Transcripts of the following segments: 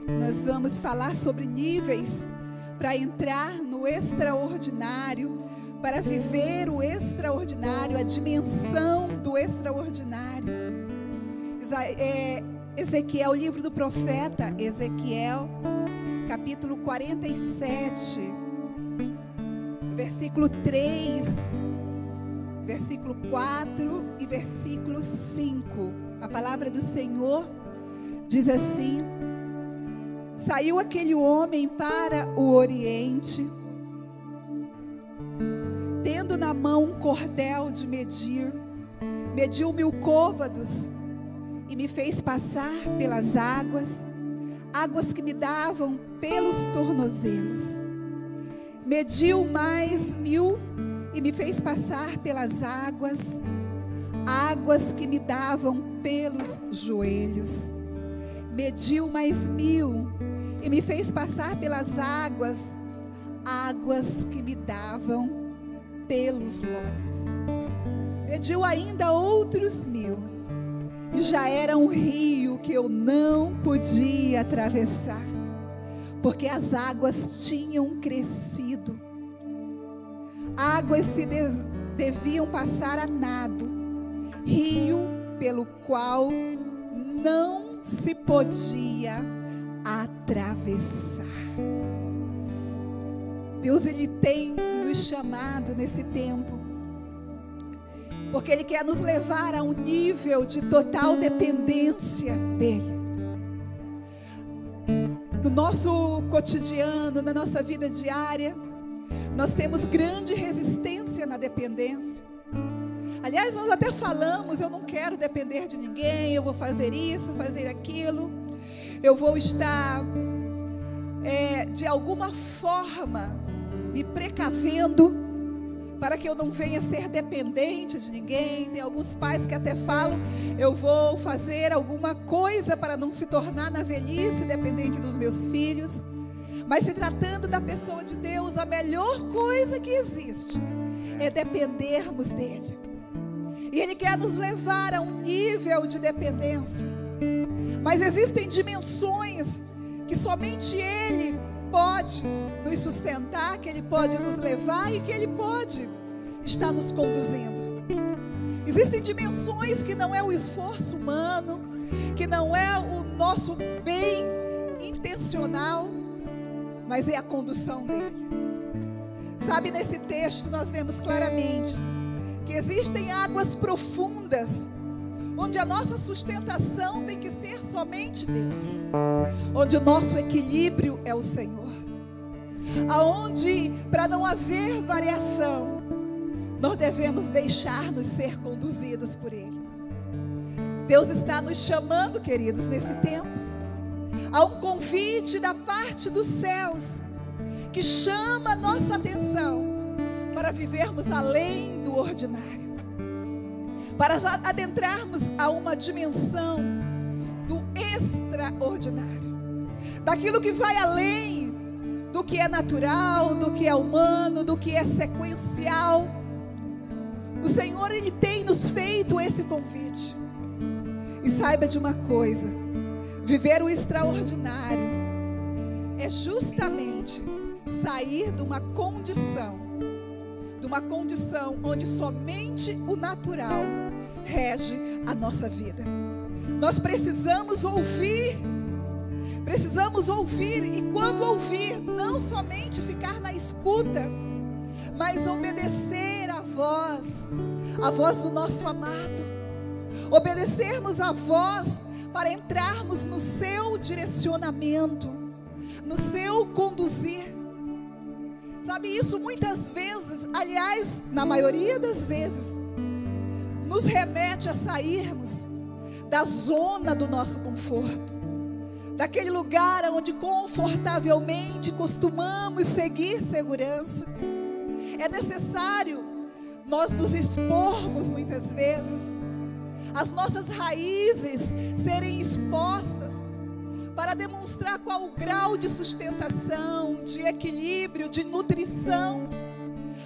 Nós vamos falar sobre níveis para entrar no extraordinário, para viver o extraordinário, a dimensão do extraordinário. Ezequiel, o livro do profeta Ezequiel, capítulo 47, versículo 3, versículo 4 e versículo 5. A palavra do Senhor diz assim: saiu aquele homem para o oriente, tendo na mão um cordel de medir, mediu 1000 côvados e me fez passar pelas águas que me davam pelos tornozelos. Mediu mais 1000 e me fez passar pelas águas que me davam pelos joelhos. Mediu mais 1000 e me fez passar pelas águas que me davam pelos lombos. Mediu ainda outros 1000, e já era um rio que eu não podia atravessar, porque as águas tinham crescido. Águas se deviam passar a nado, rio pelo qual não se podia atravessar. Deus, Ele tem nos chamado nesse tempo, porque Ele quer nos levar a um nível de total dependência dEle. No nosso cotidiano, na nossa vida diária, nós temos grande resistência na dependência. Aliás, nós até falamos: eu não quero depender de ninguém, eu vou fazer isso, fazer aquilo, eu vou estar de alguma forma me precavendo para que eu não venha ser dependente de ninguém. Tem alguns pais que até falam: eu vou fazer alguma coisa para não se tornar na velhice dependente dos meus filhos. Mas se tratando da pessoa de Deus, a melhor coisa que existe é dependermos dEle. E Ele quer nos levar a um nível de dependência. Mas existem dimensões que somente Ele pode nos sustentar, que Ele pode nos levar e que Ele pode estar nos conduzindo. Existem dimensões que não é o esforço humano, que não é o nosso bem intencional, mas é a condução dEle. Sabe, nesse texto nós vemos claramente que existem águas profundas, onde a nossa sustentação tem que ser somente Deus, onde o nosso equilíbrio é o Senhor, aonde, para não haver variação, nós devemos deixar-nos ser conduzidos por Ele. Deus está nos chamando, queridos, nesse tempo, há um convite da parte dos céus, que chama a nossa atenção, para vivermos além do ordinário, para adentrarmos a uma dimensão do extraordinário, daquilo que vai além do que é natural, do que é humano, do que é sequencial. O Senhor, Ele tem nos feito esse convite. E saiba de uma coisa: viver o extraordinário é justamente sair de uma condição onde somente o natural rege a nossa vida. Nós precisamos ouvir, e quando ouvir, não somente ficar na escuta, mas obedecer a voz do nosso amado, obedecermos a voz para entrarmos no seu direcionamento, no seu conduzir. Sabe, isso muitas vezes, aliás, na maioria das vezes, nos remete a sairmos da zona do nosso conforto, daquele lugar onde confortavelmente costumamos seguir segurança. É necessário nós nos expormos muitas vezes, as nossas raízes serem expostas, para demonstrar qual o grau de sustentação, de equilíbrio, de nutrição,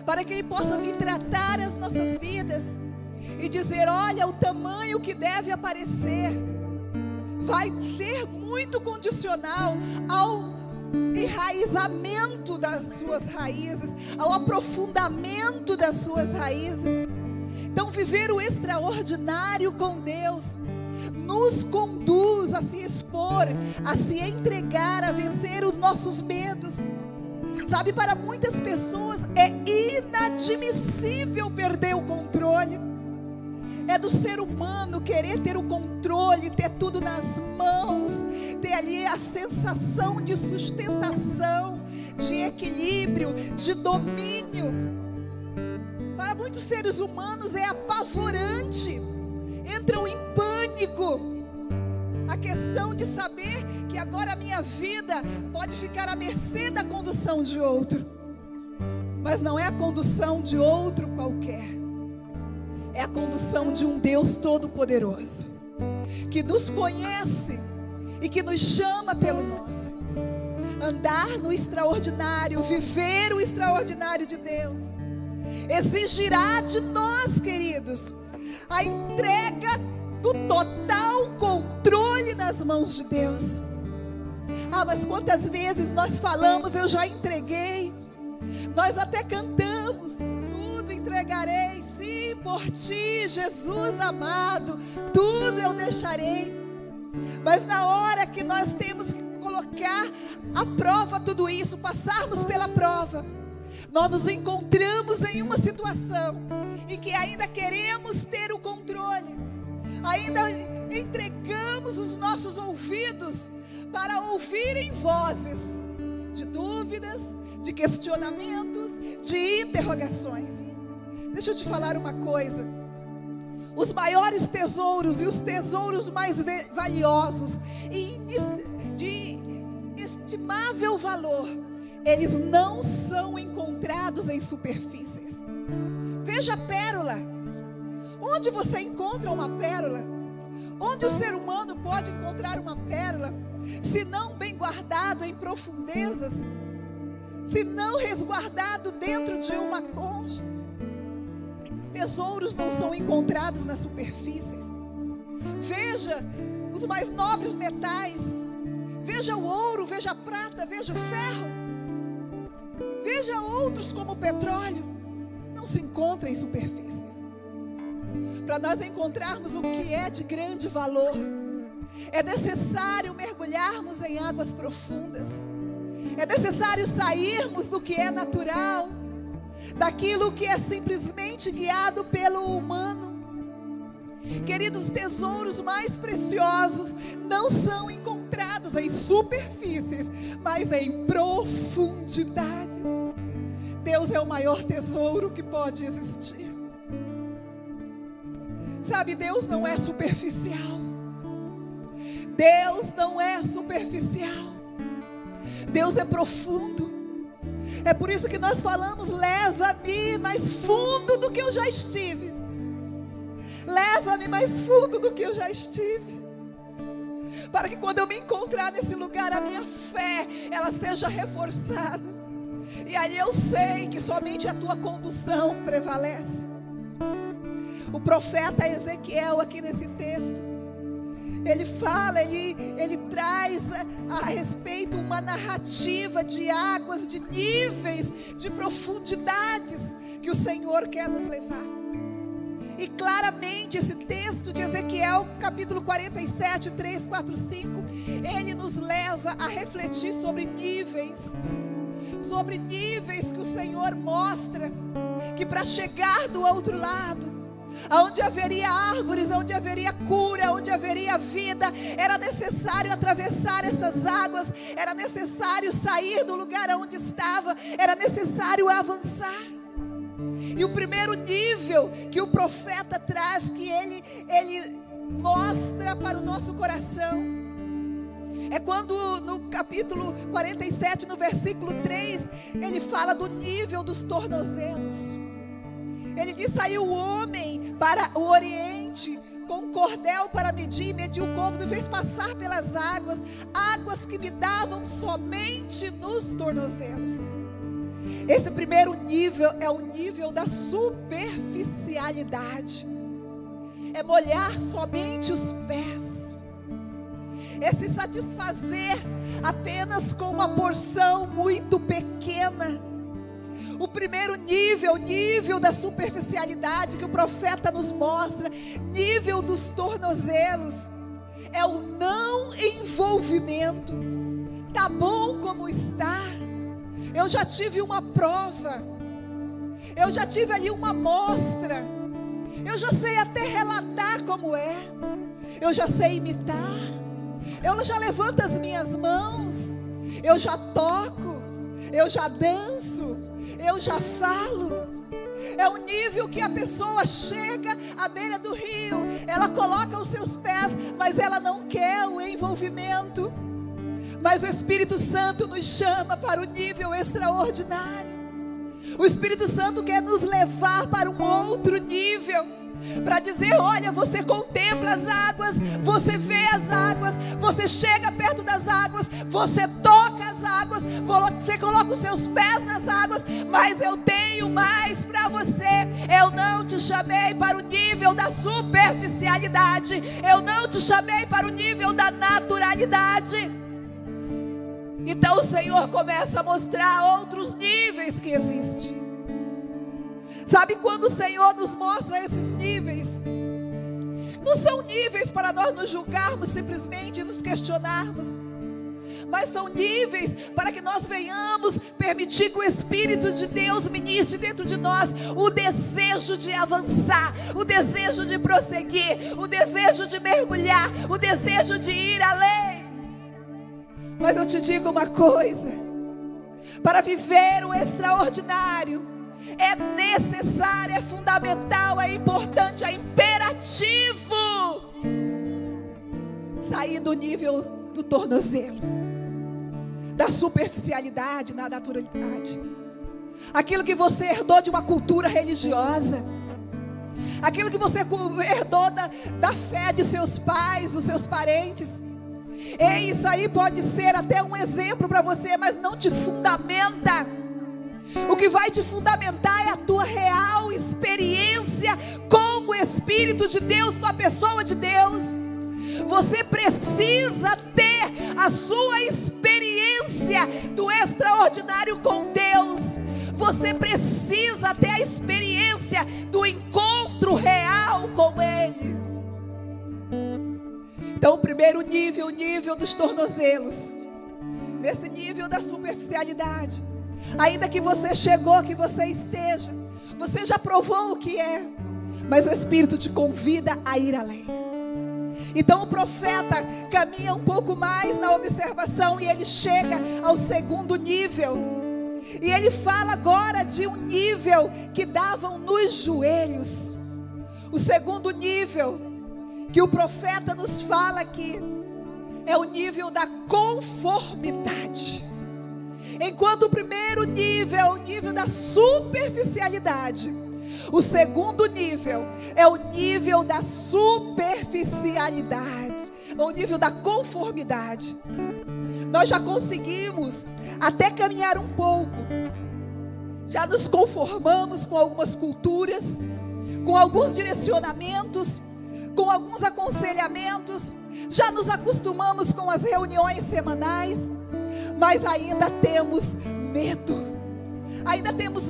para que Ele possa vir tratar as nossas vidas e dizer: olha o tamanho que deve aparecer, vai ser muito condicional ao enraizamento das suas raízes, ao aprofundamento das suas raízes. Então, viver o extraordinário com Deus nos conduz a se expor, a se entregar, a vencer os nossos medos. Sabe, para muitas pessoas é inadmissível perder o controle. É do ser humano querer ter o controle, ter tudo nas mãos, ter ali a sensação de sustentação, de equilíbrio, de domínio. Para muitos seres humanos é apavorante, entram em pânico. A questão de saber que agora a minha vida pode ficar à mercê da condução de outro. Mas não é a condução de outro qualquer. É a condução de um Deus Todo-Poderoso, que nos conhece e que nos chama pelo nome. Andar no extraordinário, viver o extraordinário de Deus, exigirá de nós, queridos, a entrega do total controle nas mãos de Deus. Ah, mas quantas vezes nós falamos, eu já entreguei. Nós até cantamos, tudo entregarei, sim, por ti, Jesus amado, tudo eu deixarei. Mas na hora que nós temos que colocar à prova tudo isso, passarmos pela prova, nós nos encontramos em uma situação em que ainda queremos ter o controle, ainda entregamos os nossos ouvidos para ouvirem vozes de dúvidas, de questionamentos, de interrogações. Deixa eu te falar uma coisa: os maiores tesouros e os tesouros mais valiosos e de estimável valor, eles não são encontrados em superfícies. Veja a pérola. Onde você encontra uma pérola? Onde o ser humano pode encontrar uma pérola, se não bem guardado em profundezas, se não resguardado dentro de uma concha? Tesouros não são encontrados nas superfícies. Veja os mais nobres metais. Veja o ouro, veja a prata, veja o ferro. Veja outros como o petróleo. Não se encontra em superfícies. Para nós encontrarmos o que é de grande valor, é necessário mergulharmos em águas profundas. É necessário sairmos do que é natural, daquilo que é simplesmente guiado pelo humano. Queridos, os tesouros mais preciosos não são encontrados em superfícies, mas em profundidade. Deus é o maior tesouro que pode existir. Sabe, Deus não é superficial. Deus não é superficial. Deus é profundo. É por isso que nós falamos: leva-me mais fundo do que eu já estive. Leva-me mais fundo do que eu já estive. Para que quando eu me encontrar nesse lugar, a minha fé, ela seja reforçada. E aí eu sei que somente a tua condução prevalece. O profeta Ezequiel, aqui nesse texto, ele fala, ele traz a respeito uma narrativa de águas, de níveis, de profundidades que o Senhor quer nos levar. E claramente esse texto de Ezequiel, capítulo 47, 3, 4, 5, ele nos leva a refletir sobre níveis que o Senhor mostra, que para chegar do outro lado, onde haveria árvores, onde haveria cura, onde haveria vida, era necessário atravessar essas águas, era necessário sair do lugar onde estava, era necessário avançar. E o primeiro nível que o profeta traz, que ele mostra para o nosso coração, é quando no capítulo 47, no versículo 3, ele fala do nível dos tornozelos. Ele diz: saiu o homem para o oriente com um cordel para medir, mediu o côvado e fez passar pelas águas, águas que me davam somente nos tornozelos. Esse primeiro nível é o nível da superficialidade. É molhar somente os pés. é se satisfazer apenas com uma porção muito pequena. O primeiro nível, nível da superficialidade que o profeta nos mostra, nível dos tornozelos, é o não envolvimento. Tá bom como está? Eu já tive uma prova, eu já tive ali uma amostra, eu já sei até relatar como é, eu já sei imitar, eu já levanto as minhas mãos, eu já toco, eu já danço, eu já falo. É o nível que a pessoa chega à beira do rio, ela coloca os seus pés, mas ela não quer o envolvimento. Mas o Espírito Santo nos chama para o nível extraordinário. O Espírito Santo quer nos levar para um outro nível, para dizer: olha, você contempla as águas, você vê as águas, você chega perto das águas, você toca as águas, você coloca os seus pés nas águas, mas eu tenho mais para você. Eu não te chamei para o nível da superficialidade, eu não te chamei para o nível da naturalidade. Então o Senhor começa a mostrar outros níveis que existem. Sabe quando o Senhor nos mostra esses níveis? Não são níveis para nós nos julgarmos simplesmente e nos questionarmos, mas são níveis para que nós venhamos permitir que o Espírito de Deus ministre dentro de nós o desejo de avançar, o desejo de prosseguir, o desejo de mergulhar, o desejo de ir além. Mas eu te digo uma coisa: para viver o extraordinário, é necessário, é fundamental, é importante, é imperativo sair do nível do tornozelo, da superficialidade na naturalidade. Aquilo que você herdou de uma cultura religiosa, aquilo que você herdou da fé de seus pais, dos seus parentes. Isso aí pode ser até um exemplo para você, mas não te fundamenta. O que vai te fundamentar é a tua real experiência com o Espírito de Deus, com a pessoa de Deus. Você precisa ter a sua experiência do extraordinário com Deus. Você precisa ter a experiência do encontro real com Ele. Então o primeiro nível, o nível dos tornozelos. Nesse nível da superficialidade, ainda que você chegou, que você esteja, você já provou o que é, mas o Espírito te convida a ir além. Então o profeta caminha um pouco mais na observação e ele chega ao segundo nível. E ele fala agora de um nível que davam nos joelhos. O segundo nível que o profeta nos fala aqui é o nível da conformidade. Enquanto o primeiro nível é o nível da superficialidade, o segundo nível é o nível da superficialidade, o nível da conformidade. Nós já conseguimos até caminhar um pouco, já nos conformamos com algumas culturas, com alguns direcionamentos, com alguns aconselhamentos, já nos acostumamos com as reuniões semanais, mas ainda temos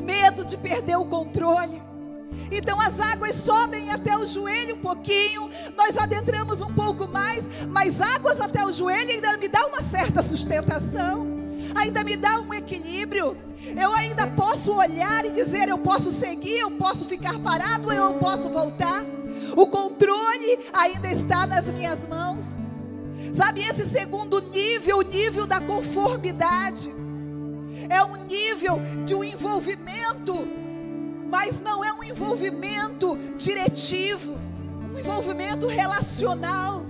medo de perder o controle. Então as águas sobem até o joelho um pouquinho, nós adentramos um pouco mais, mas águas até o joelho ainda me dá uma certa sustentação, ainda me dá um equilíbrio. Eu ainda posso olhar e dizer: eu posso seguir, eu posso ficar parado, eu posso voltar. O controle ainda está nas minhas mãos. Sabe, esse segundo nível, o nível da conformidade, é um nível de um envolvimento, mas não é um envolvimento diretivo, um envolvimento relacional.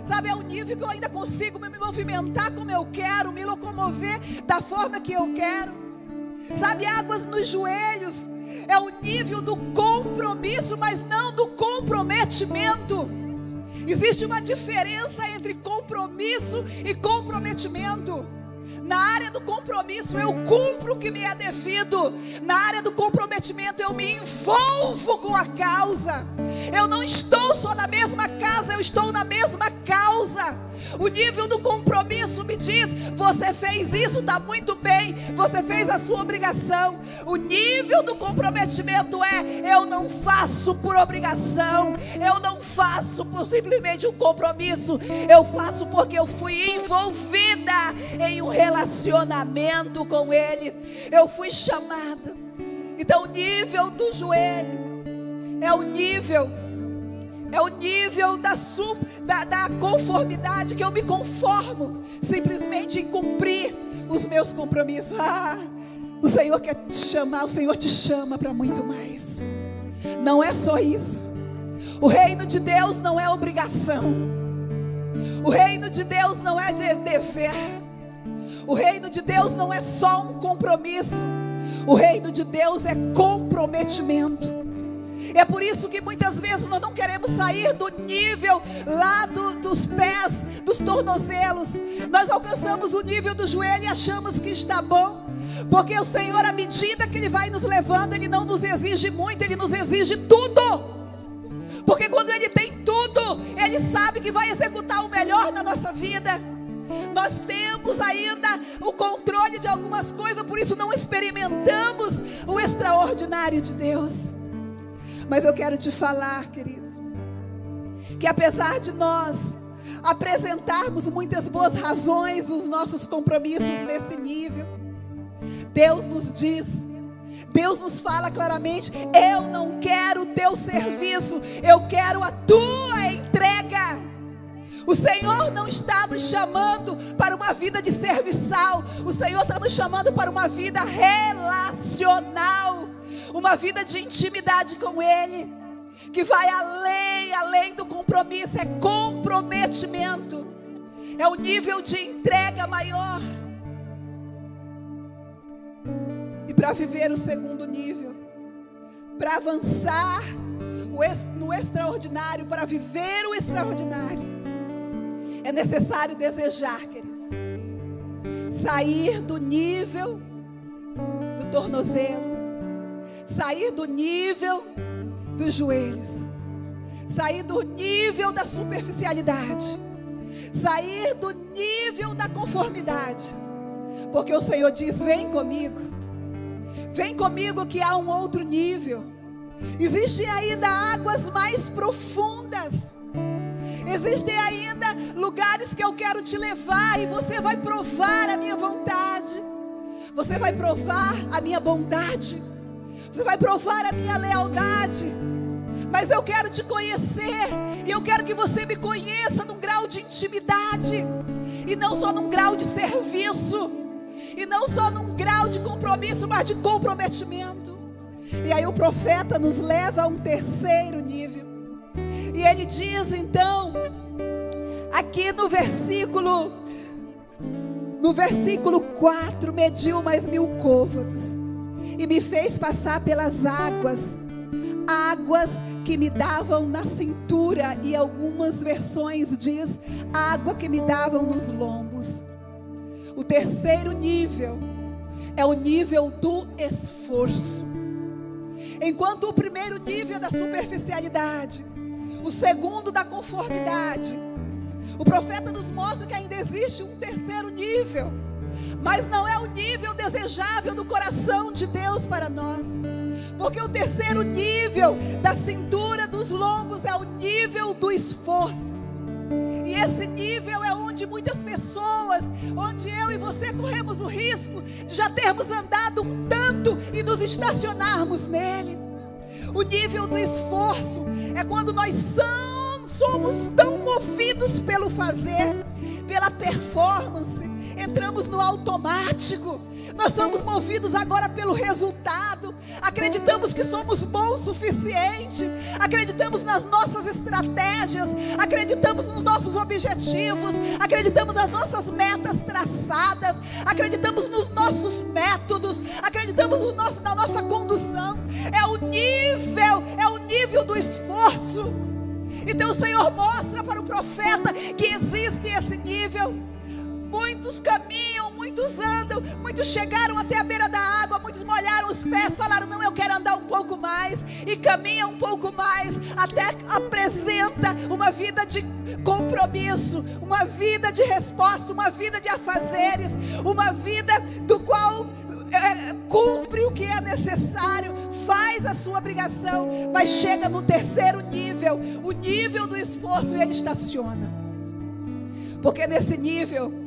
Sabe, é um nível que eu ainda consigo me movimentar como eu quero, me locomover da forma que eu quero. Sabe, águas nos joelhos é o nível do compromisso, mas não do comprometimento. Existe uma diferença entre compromisso e comprometimento. Na área do compromisso eu cumpro o que me é devido. Na área do comprometimento eu me envolvo com a causa. Eu não estou só na mesma casa, eu estou na mesma causa. O nível do compromisso me diz: você fez isso, está muito bem, você fez a sua obrigação. O nível do comprometimento é: eu não faço por obrigação, eu não faço por simplesmente um compromisso, eu faço porque eu fui envolvida em um relacionamento com Ele, eu fui chamada. Então o nível do joelho é o nível da conformidade, que eu me conformo simplesmente em cumprir os meus compromissos. O Senhor quer te chamar, o Senhor te chama para muito mais. Não é só isso. O reino de Deus não é obrigação. O reino de Deus não é dever. O reino de Deus não é só um compromisso. O reino de Deus é comprometimento. É por isso que muitas vezes nós não queremos sair do nível lá dos pés, dos tornozelos. Nós alcançamos o nível do joelho e achamos que está bom. Porque o Senhor, à medida que Ele vai nos levando, Ele não nos exige muito, Ele nos exige tudo. Porque quando Ele tem tudo, Ele sabe que vai executar o melhor na nossa vida. Nós temos ainda o controle de algumas coisas, por isso não experimentamos o extraordinário de Deus. Mas eu quero te falar, querido, que apesar de nós apresentarmos muitas boas razões dos nossos compromissos nesse nível, Deus nos diz, Deus nos fala claramente: eu não quero o teu serviço, eu quero a tua entrega. O Senhor não está nos chamando para uma vida de serviçal, o Senhor está nos chamando para uma vida relacional, uma vida de intimidade com Ele, que vai além do compromisso, é comprometimento, é o nível de entrega maior. E para viver o segundo nível, para avançar no extraordinário, para viver o extraordinário, é necessário desejar, queridos, sair do nível do tornozelo, sair do nível dos joelhos, sair do nível da superficialidade, sair do nível da conformidade, porque o Senhor diz: vem comigo que há um outro nível. Existem ainda águas mais profundas, existem ainda lugares que eu quero te levar, e você vai provar a minha vontade, você vai provar a minha bondade, você vai provar a minha lealdade. Mas eu quero te conhecer, e eu quero que você me conheça num grau de intimidade, e não só num grau de serviço, e não só num grau de compromisso, mas de comprometimento. E aí o profeta nos leva a um terceiro nível, e ele diz então, aqui no versículo 4: mediu mais 1000 côvados, e me fez passar pelas águas que me davam na cintura, e algumas versões diz água que me davam nos lombos. O terceiro nível é o nível do esforço. Enquanto o primeiro nível é da superficialidade, o segundo da conformidade, o profeta nos mostra que ainda existe um terceiro nível, mas não é o nível desejável do coração de Deus para nós. Porque o terceiro nível da cintura, dos lombos, é o nível do esforço. E esse nível é onde muitas pessoas, onde eu e você corremos o risco de já termos andado um tanto e nos estacionarmos nele. O nível do esforço é quando nós somos tão movidos pelo fazer, pela performance, entramos no automático. Nós somos movidos agora pelo resultado. Acreditamos que somos bons o suficiente. Acreditamos nas nossas estratégias. Acreditamos nos nossos objetivos. Acreditamos nas nossas metas traçadas. Acreditamos nos nossos métodos. Acreditamos na nossa condução. É o nível do esforço. Então o Senhor mostra para o profeta que existe esse nível. Muitos caminham, muitos andam, muitos chegaram até a beira da água, muitos molharam os pés, falaram: não, eu quero andar um pouco mais, e caminha um pouco mais, até apresenta uma vida de compromisso, uma vida de resposta, uma vida de afazeres, uma vida do qual cumpre o que é necessário, faz a sua obrigação, mas chega no terceiro nível, o nível do esforço, e ele estaciona. Porque nesse nível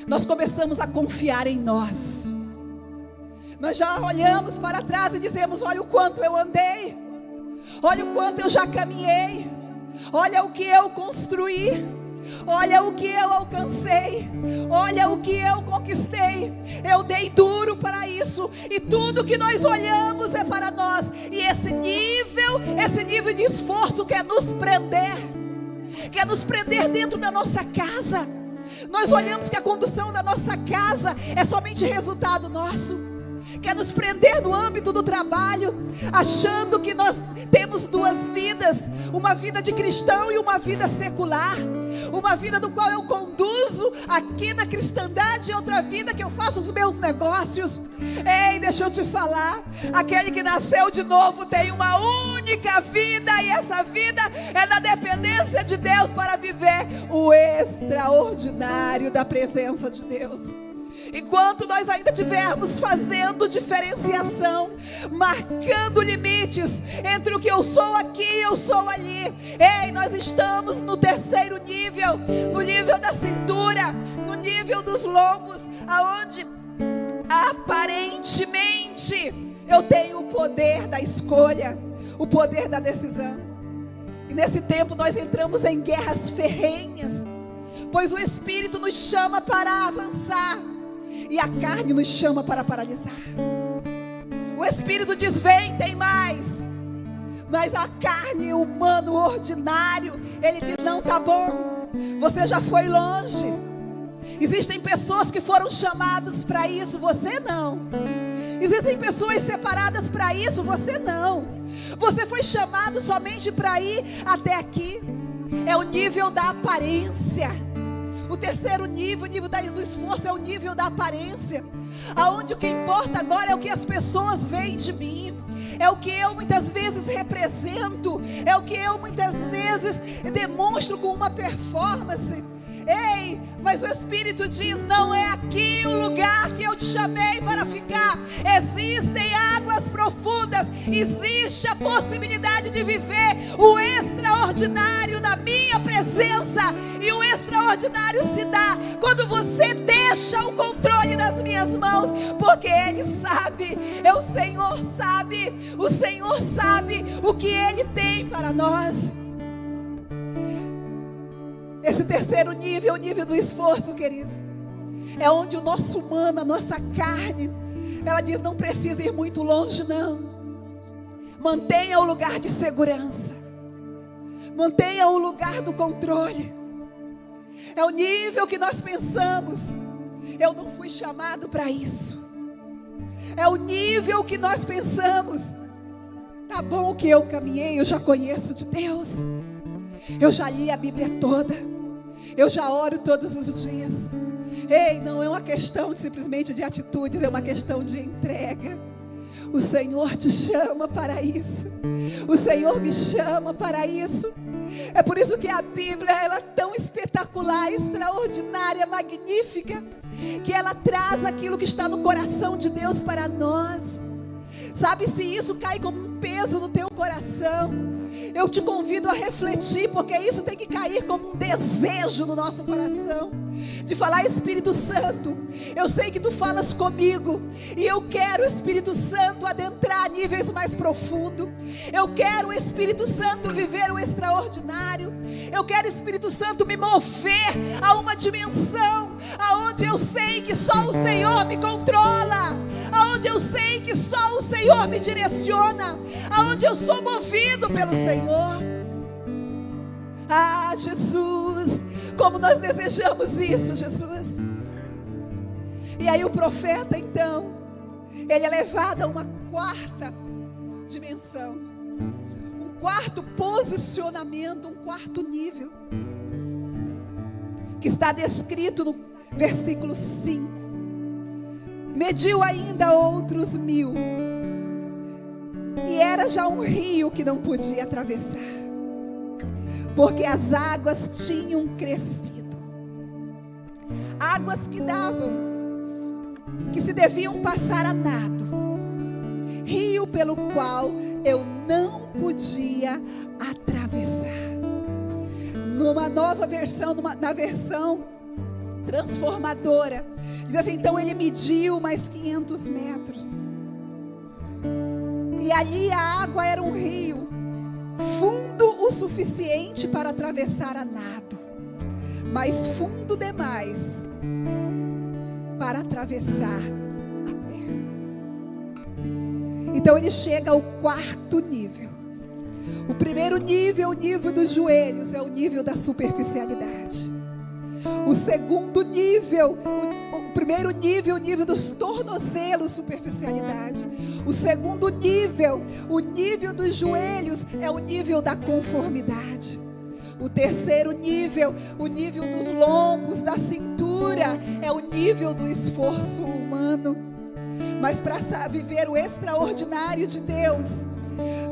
nós começamos a confiar em nós. Nós já olhamos para trás e dizemos: olha o quanto eu andei, olha o quanto eu já caminhei, olha o que eu construí, olha o que eu alcancei, olha o que eu conquistei. Eu dei duro para isso, e tudo que nós olhamos é para nós. E esse nível de esforço quer nos prender dentro da nossa casa. Nós olhamos que a condução da nossa casa é somente resultado nosso. Quer nos prender no âmbito do trabalho, achando que nós temos duas vidas, uma vida de cristão e uma vida secular, uma vida do qual eu conduzo aqui na cristandade, e outra vida que eu faço os meus negócios. Ei, deixa eu te falar, aquele que nasceu de novo tem uma única vida, e essa vida é na dependência de Deus para viver o extraordinário da presença de Deus. Enquanto nós ainda estivermos fazendo diferenciação, marcando limites entre o que eu sou aqui e eu sou ali, ei, nós estamos no terceiro nível, no nível da cintura, no nível dos lombos, aonde aparentemente eu tenho o poder da escolha, o poder da decisão. E nesse tempo nós entramos em guerras ferrenhas, pois o Espírito nos chama para avançar e a carne nos chama para paralisar. O Espírito diz: vem, tem mais. Mas a carne, o humano ordinário, ele diz: não, tá bom, você já foi longe. Existem pessoas que foram chamadas para isso, você não. Existem pessoas separadas para isso, você não. Você foi chamado somente para ir até aqui. É o nível da aparência. O terceiro nível, o nível do esforço, é o nível da aparência, aonde o que importa agora é o que as pessoas veem de mim, é o que eu muitas vezes represento, é o que eu muitas vezes demonstro com uma performance. Ei, mas o Espírito diz: não é aqui o lugar que eu te chamei para ficar. Existem águas profundas, existe a possibilidade de viver o extraordinário na minha presença. E o extraordinário se dá quando você deixa o controle nas minhas mãos, porque Ele sabe, o Senhor sabe o que Ele tem para nós. Esse terceiro nível, o nível do esforço, querido, é onde o nosso humano, a nossa carne, ela diz: não precisa ir muito longe, não. Mantenha o lugar de segurança, mantenha o lugar do controle. É o nível que nós pensamos: eu não fui chamado para isso. É o nível que nós pensamos: tá bom que eu caminhei, eu já conheço de Deus, eu já li a Bíblia toda, eu já oro todos os dias. Ei, não é uma questão simplesmente de atitudes, é uma questão de entrega. O Senhor te chama para isso. O Senhor me chama para isso. É por isso que a Bíblia, ela é tão espetacular, extraordinária, magnífica, que ela traz aquilo que está no coração de Deus para nós. Sabe, se isso cai como um peso no teu coração, eu te convido a refletir, porque isso tem que cair como um desejo no nosso coração, de falar: Espírito Santo, eu sei que tu falas comigo, e eu quero, Espírito Santo, adentrar níveis mais profundos. Eu quero, Espírito Santo, viver o extraordinário. Eu quero, Espírito Santo, me mover a uma dimensão aonde eu sei que só o Senhor me controla, aonde eu sei que só o Senhor me direciona, aonde eu sou movido pelo Senhor. Ah, Jesus, como nós desejamos isso, Jesus. E aí o profeta, então, ele é levado a uma quarta dimensão, um quarto posicionamento, um quarto nível, que está descrito no Versículo 5. Mediu ainda outros 1000. E era já um rio que não podia atravessar, porque as águas tinham crescido. Águas que davam, que se deviam passar a nado. Rio pelo qual eu não podia atravessar. Numa nova versão, na versão transformadora, diz assim: então ele mediu mais 500 metros. E ali a água era um rio, fundo o suficiente para atravessar a nado, mas fundo demais para atravessar a pé. Então ele chega ao 4º nível. O primeiro nível, o nível dos joelhos, é o nível da superficialidade. O segundo nível, o primeiro nível, o nível dos tornozelos, superficialidade. O segundo nível, o nível dos joelhos, é o nível da conformidade. O terceiro nível, o nível dos lombos, da cintura, é o nível do esforço humano. Mas para viver o extraordinário de Deus,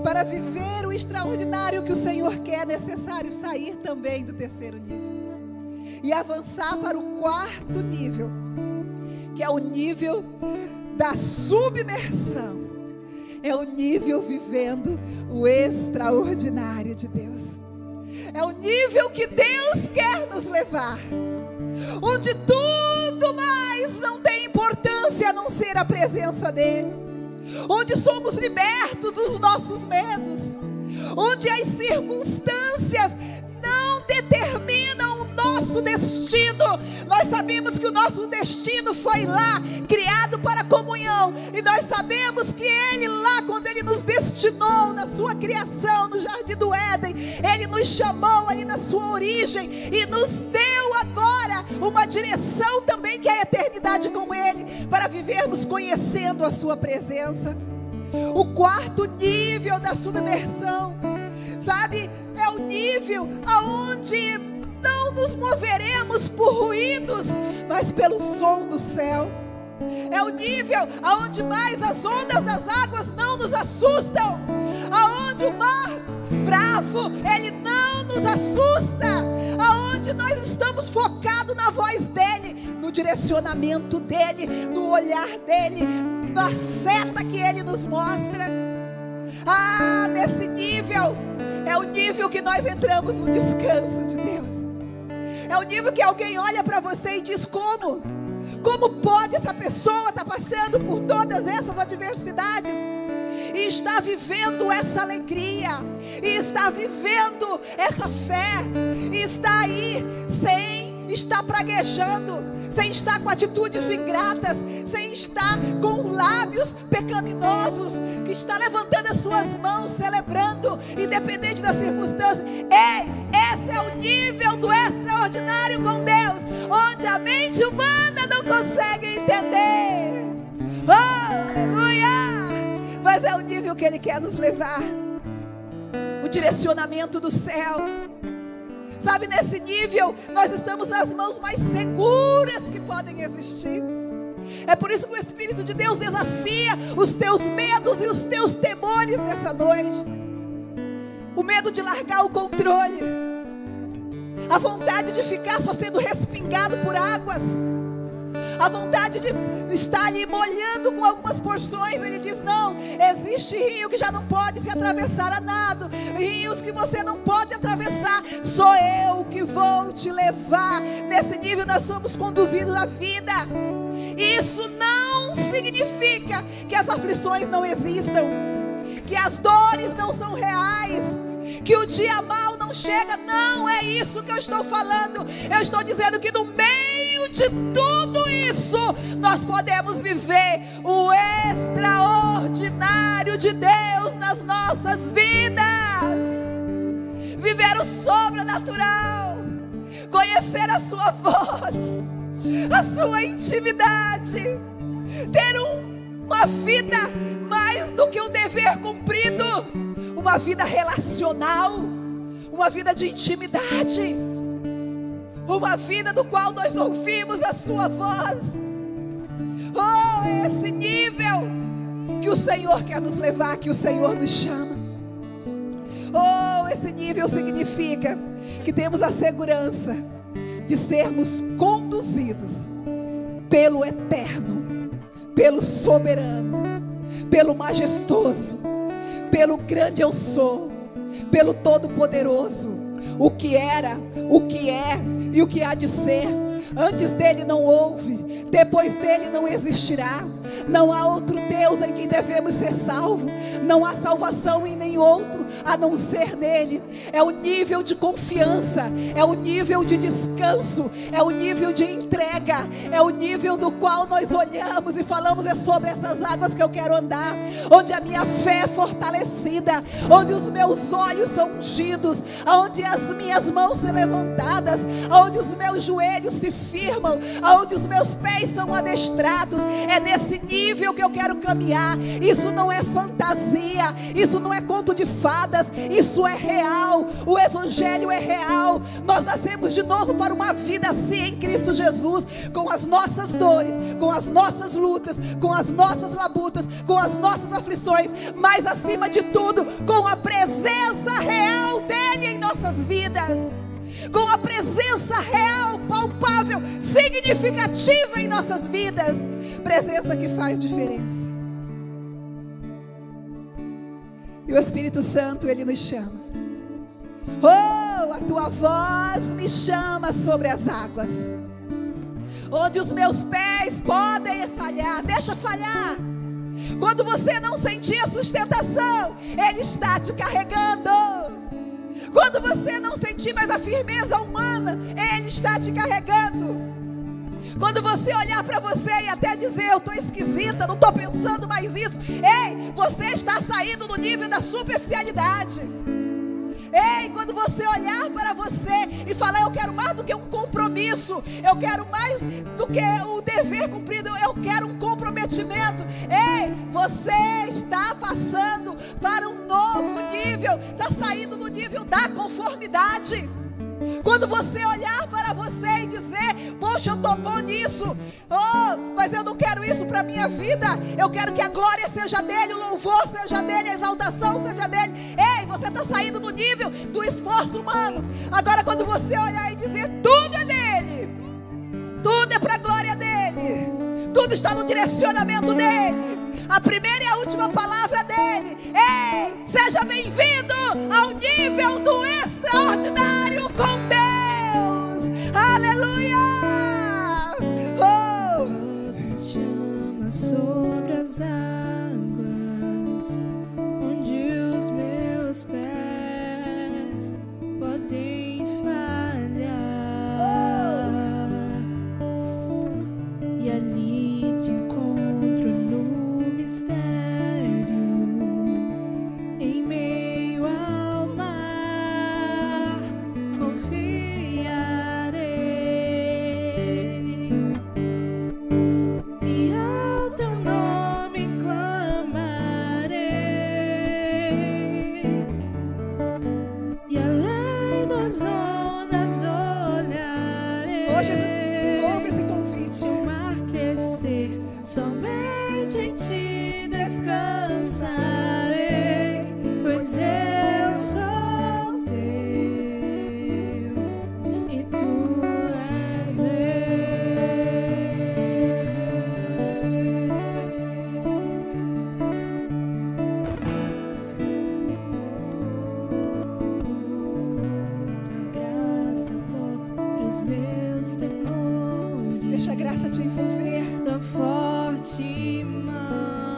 para viver o extraordinário que o Senhor quer, é necessário sair também do terceiro nível e avançar para o 4º nível, que é o nível da submersão. É o nível vivendo o extraordinário de Deus. É o nível que Deus quer nos levar, onde tudo mais não tem importância a não ser a presença dEle, onde somos libertos dos nossos medos, onde as circunstâncias não determinam o nosso destino. Nós sabemos que o nosso destino foi lá, criado para comunhão, e nós sabemos que Ele lá, quando Ele nos destinou na sua criação, no Jardim do Éden, Ele nos chamou ali na sua origem, e nos deu agora uma direção também, que é a eternidade com Ele, para vivermos conhecendo a sua presença. O 4º nível da submersão, sabe, é o nível aonde não nos moveremos por ruídos, mas pelo som do céu. É o nível aonde mais as ondas das águas não nos assustam, aonde o mar bravo, ele não nos assusta, aonde nós estamos focados na voz dele, no direcionamento dele, no olhar dele, na seta que ele nos mostra. Nesse nível é o nível que nós entramos no descanso de Deus. É o nível que alguém olha para você e diz: como pode essa pessoa estar passando por todas essas adversidades e está vivendo essa alegria, e está vivendo essa fé, e está aí sem estar praguejando, sem estar com atitudes ingratas, sem estar com lábios pecaminosos, que está levantando as suas mãos, celebrando, independente das circunstâncias. Ei, esse é o nível do extraordinário com Deus, onde a mente humana não consegue entender. Oh, aleluia! Mas é o nível que Ele quer nos levar, o direcionamento do céu. Sabe, nesse nível nós estamos nas mãos mais seguras que podem existir. É por isso que o Espírito de Deus desafia os teus medos e os teus temores nessa noite. O medo de largar o controle, a vontade de ficar só sendo respingado por águas, a vontade de estar ali molhando com algumas porções. Ele diz: não, existe rio que já não pode se atravessar a nado, rios que você não pode atravessar, sou eu que vou te levar. Nesse nível nós somos conduzidos à vida. Isso não significa que as aflições não existam, que as dores não são reais, que o dia mau não chega. Não é isso que eu estou falando. Eu estou dizendo que no meio de tudo isso nós podemos viver o extraordinário de Deus nas nossas vidas, viver o sobrenatural, conhecer a sua voz, a sua intimidade, ter uma vida mais do que um dever cumprido, uma vida relacional, uma vida de intimidade, Uma vida do qual nós ouvimos a sua voz. Oh, é esse nível que o Senhor quer nos levar, que o Senhor nos chama. Oh, esse nível significa que temos a segurança de sermos conduzidos pelo eterno, pelo soberano, pelo majestoso, pelo grande eu sou, pelo todo-poderoso, o que era, o que é e o que há de ser. Antes dele não houve, depois dele não existirá. Não há outro Deus em quem devemos ser salvos. Não há salvação em nenhum outro a não ser nele. É o nível de confiança, é o nível de descanso, é o nível de entrega, é o nível do qual nós olhamos e falamos: é sobre essas águas que eu quero andar, onde a minha fé é fortalecida, onde os meus olhos são ungidos, onde as minhas mãos são levantadas, onde os meus joelhos se firmam, onde os meus pés são adestrados. É nesse nível que eu quero caminhar. Isso não é fantasia, isso não é conto de fadas, isso é real. O evangelho é real. Nós nascemos de novo para uma vida assim em Cristo Jesus, com as nossas dores, com as nossas lutas, com as nossas labutas, com as nossas aflições, mas acima de tudo, com a presença real dele em nossas vidas, com a presença real, palpável, significativa em nossas vidas. Presença que faz diferença. E o Espírito Santo, ele nos chama. Oh, a tua voz me chama sobre as águas, onde os meus pés podem falhar. Deixa falhar. Quando você não sentir a sustentação, ele está te carregando. Quando você não sentir mais a firmeza humana, ele está te carregando. Quando você olhar para você e até dizer: eu estou esquisita, não estou pensando mais isso. Ei, você está saindo do nível da superficialidade. Ei, quando você olhar para você e falar: eu quero mais do que um compromisso, eu quero mais do que o dever cumprido, eu quero um comprometimento. Ei, você está passando para um novo nível, está saindo do nível da conformidade. Quando você olhar para você e dizer: poxa, eu estou bom nisso, oh, mas eu não quero isso para a minha vida, eu quero que a glória seja dele, o louvor seja dele, a exaltação seja dele. Ei, você está saindo do nível do esforço humano. Agora, quando você olhar e dizer: tudo é dele, tudo é para a glória dele, tudo está no direcionamento dele, a primeira e a última palavra dele. Ei, seja bem-vindo ao nível do extraordinário com Deus. Aleluia. Oh, Deus me chama sobre as águas, onde os meus pés podem falhar. E ali te encontro no mistério, em meio ao mar, confiarei, e ao teu nome clamarei, e além das ondas olharei. hoje ouve esse convite. O mar crescer, somente em ti descansarei, pois eu sou teu e tu és meu. Tua graça cobre os meus temores. Deixa a graça te envolver. Tua forte mão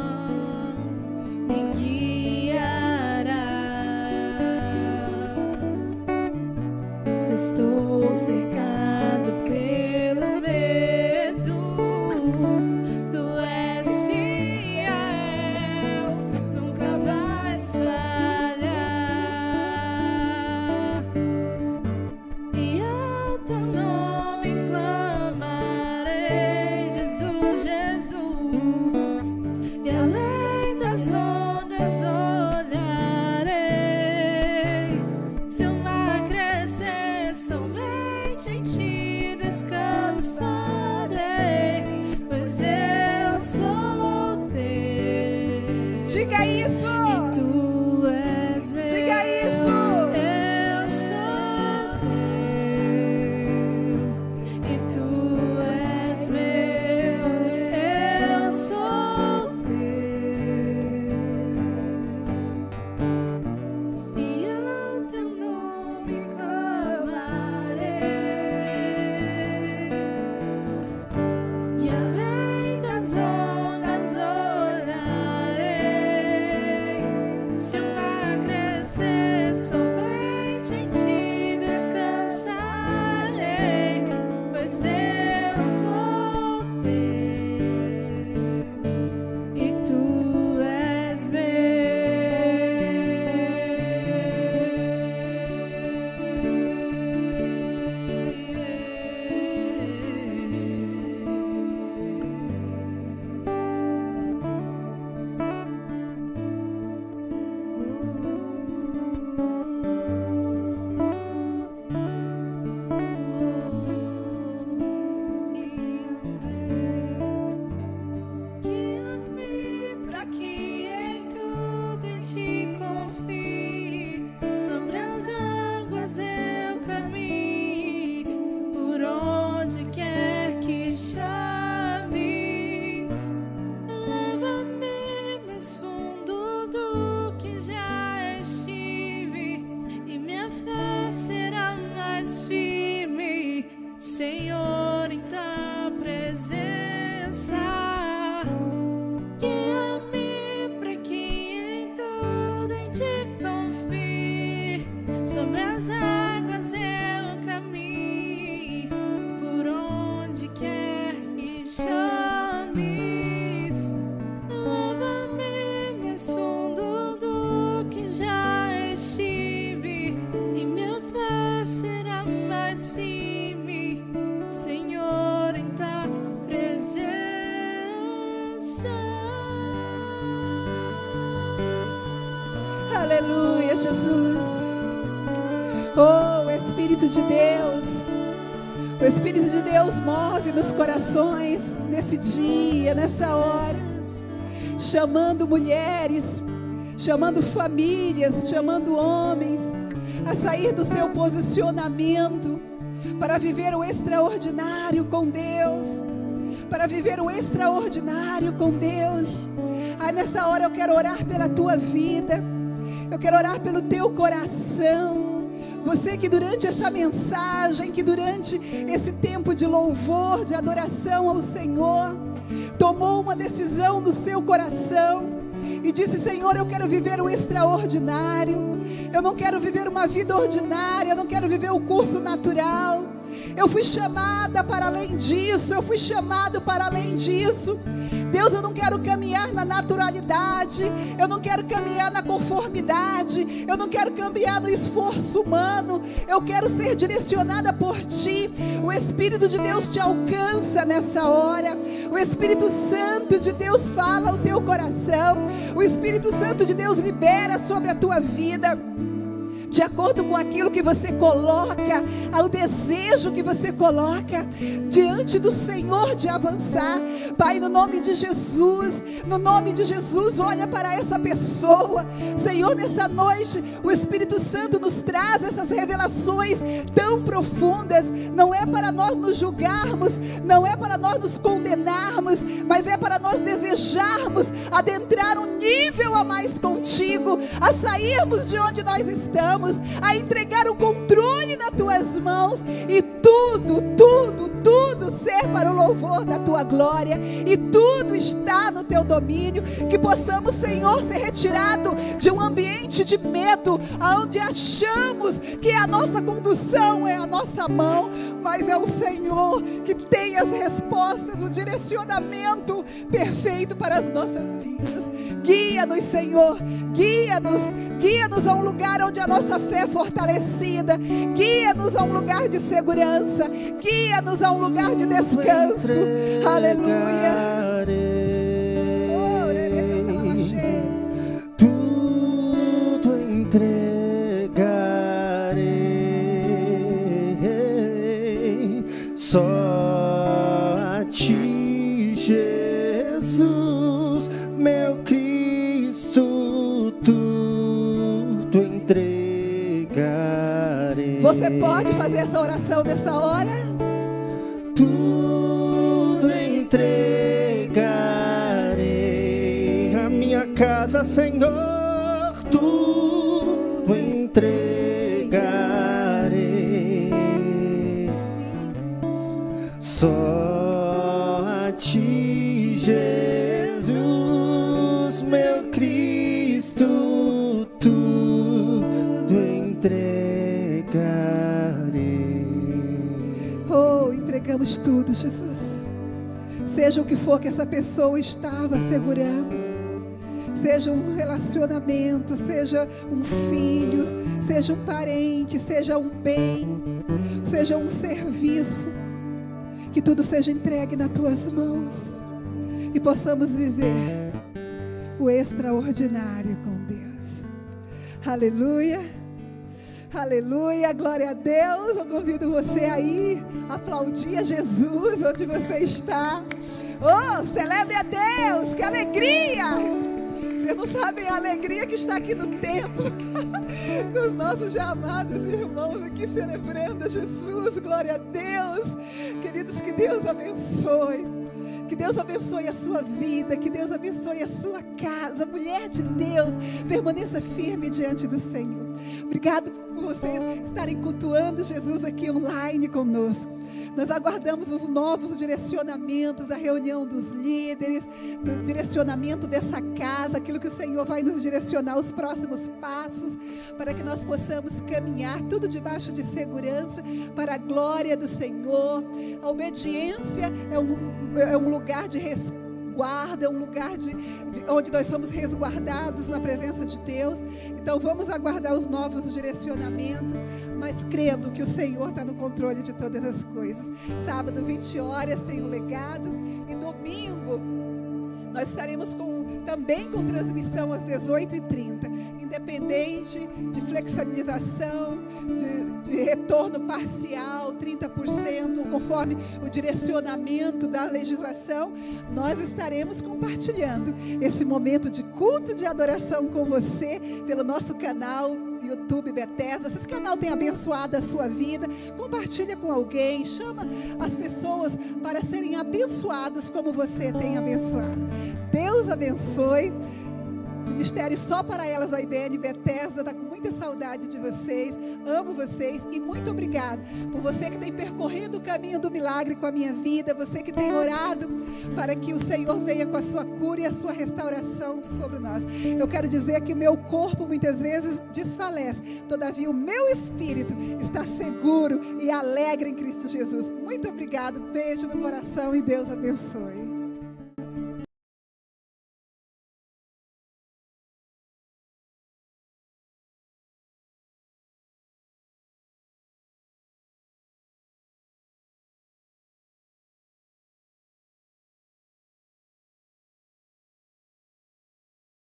Diga isso. E tu és meu. Diga isso. Eu sou teu. E tu és meu. Eu sou teu. E ao teu nome clamarei. E além das ondas olharei. Se o mar crescer, somente em ti descansarei, pois eu sou teu e tu és Guia-me pra que em tudo em ti confie, sobre as águas eu caminhe, por onde quer que chames. Leva-me mais fundo do que já estive, e minha fé será mais firme, Senhor, em tua presença. Guia-me pra que em tudo em ti confie, sobre as águas eu caminhe, por onde quer que chames. Leva-me mais fundo do que já estive, e minha fé será mais firme, Senhor, em tua presença. Aleluia, Jesus. Oh, Espírito de Deus. O Espírito de Deus move nos corações nesse dia, nessa hora, chamando mulheres, chamando famílias, chamando homens a sair do seu posicionamento para viver o extraordinário com Deus, para viver o extraordinário com Deus. Nessa hora eu quero orar pela tua vida, eu quero orar pelo teu coração. Você que durante essa mensagem, que durante esse tempo de louvor, de adoração ao Senhor, tomou uma decisão no seu coração e disse: Senhor, eu quero viver o extraordinário, eu não quero viver uma vida ordinária, eu não quero viver o curso natural, eu fui chamada para além disso, eu fui chamado para além disso. Deus, eu não quero caminhar na naturalidade, eu não quero caminhar na conformidade, eu não quero caminhar no esforço humano, eu quero ser direcionada por Ti. O Espírito de Deus te alcança nessa hora, o Espírito Santo de Deus fala ao teu coração, o Espírito Santo de Deus libera sobre a tua vida, de acordo com aquilo que você coloca, ao desejo que você coloca diante do Senhor de avançar. Pai, no nome de Jesus, olha para essa pessoa, Senhor. Nessa noite o Espírito Santo nos traz essas revelações tão profundas. Não é para nós nos julgarmos, não é para nós nos condenarmos, mas é para nós desejarmos adentrar um nível a mais contigo, a sairmos de onde nós estamos, a entregar o controle nas tuas mãos e tudo ser para o louvor da tua glória, e tudo está no teu domínio. Que possamos, Senhor, ser retirado de um ambiente de medo, onde achamos que a nossa condução é a nossa mão, mas é o Senhor que tem as respostas, o direcionamento perfeito para as nossas vidas. Guia-nos, Senhor, guia-nos a um lugar onde a nossa fé é fortalecida, guia-nos a um lugar de segurança, guia-nos a um lugar de descanso. Aleluia. Tudo entregarei, só a Ti, Jesus, meu Cristo Você pode fazer essa oração nessa hora? Tudo entregarei, a minha casa, Senhor, tudo entregarei. Só a Ti, Jesus, meu Cristo, tudo entregarei. Oh, entregamos tudo, Jesus. Seja o que for que essa pessoa estava segurando, seja um relacionamento, seja um filho, seja um parente, seja um bem, seja um serviço, que tudo seja entregue nas tuas mãos e possamos viver o extraordinário com Deus. Aleluia, aleluia, glória a Deus. Eu convido você aí a aplaudir a Jesus onde você está. Oh, celebre a Deus, que alegria! Vocês não sabem a alegria que está aqui no templo, com os nossos já amados irmãos aqui celebrando a Jesus, glória a Deus. Queridos, que Deus abençoe. Que Deus abençoe a sua vida, que Deus abençoe a sua casa. Mulher de Deus, permaneça firme diante do Senhor. Obrigado por vocês estarem cultuando Jesus aqui online conosco. Nós aguardamos os novos direcionamentos da reunião dos líderes, do direcionamento dessa casa, aquilo que o Senhor vai nos direcionar, os próximos passos, para que nós possamos caminhar tudo debaixo de segurança, para a glória do Senhor. A obediência é um lugar de resguarda, é um lugar onde nós somos resguardados na presença de Deus. Então vamos aguardar os novos direcionamentos, mas crendo que o Senhor está no controle de todas as coisas. Sábado, 20 horas, tem o legado, e domingo nós estaremos também com transmissão às 18h30, independente de flexibilização, de retorno parcial, 30%, conforme o direcionamento da legislação. Nós estaremos compartilhando esse momento de culto de adoração com você pelo nosso canal YouTube Bethesda. Se esse canal tem abençoado a sua vida, compartilha com alguém, chama as pessoas para serem abençoadas como você tem abençoado. Deus abençoe. Ministério Só para Elas da IBN Bethesda está com muita saudade de vocês, amo vocês e muito obrigada por você que tem percorrido o caminho do milagre com a minha vida, você que tem orado para que o Senhor venha com a sua cura e a sua restauração sobre nós. Eu quero dizer que o meu corpo muitas vezes desfalece, todavia o meu espírito está seguro e alegre em Cristo Jesus. Muito obrigado, beijo no coração e Deus abençoe.